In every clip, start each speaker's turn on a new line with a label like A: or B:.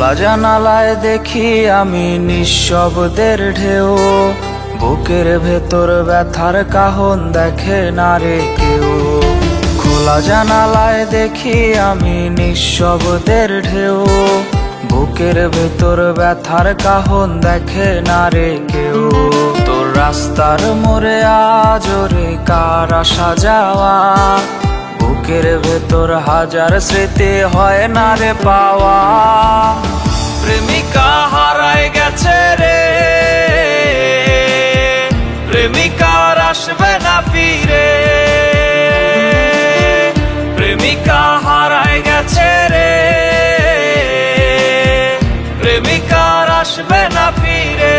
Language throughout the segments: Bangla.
A: খোলা জানালায় দেখি আমি নিঃশব্দের ঢেউ, বুকের ভেতর ব্যথার কাহন দেখে না রে কেউ। খোলা জানালায় দেখি আমি নিঃশব্দের ঢেউ, বুকের ভেতর ব্যথার কাহন দেখে না রে কেউ। তোর রাস্তার মোড়ে আজ রে কার আসা যাওয়া, বুকের ভেতর হাজার স্মৃতি হয় না রে পাওয়া। প্রেমিকা হারায় গেছে রে, প্রেমিকার আসবে না ফিরে। প্রেমিকা হারায় গেছে রে, প্রেমিকার আসবে না ফিরে।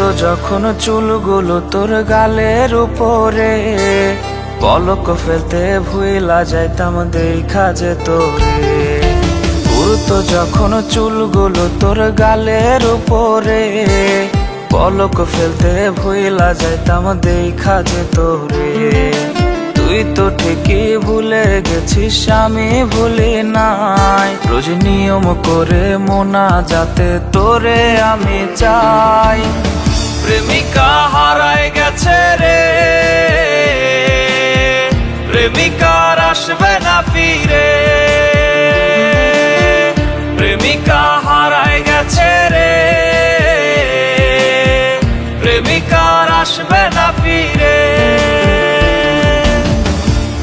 A: তো যখন চুলগুলো তোর গালের উপরে, পলক ফেলতে ভুইলা যাইতাম দেখা যে তোরে। উড়তো যখন চুলগুলো তোর গালের উপরে, পলক ফেলতে ভুইলা যাইতাম দেখা যে তোরে। তুই তো ঠিকই ভুলে গেছিস, আমি ভুলি নাই। রোজ নিয়ম করে মোনা যাতে তোরে আমি চাই। প্রেমিকা হারায় গেছে রে, প্রেমিকার আসবে না ফিরে। প্রেমিকা হারায় গেছে রে, প্রেমিকার আসবে না ফিরে।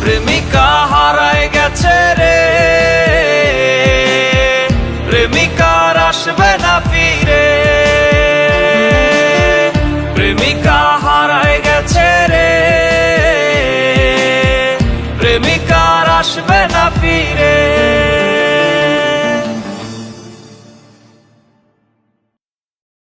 A: প্রেমিকা হারায় গেছে রে।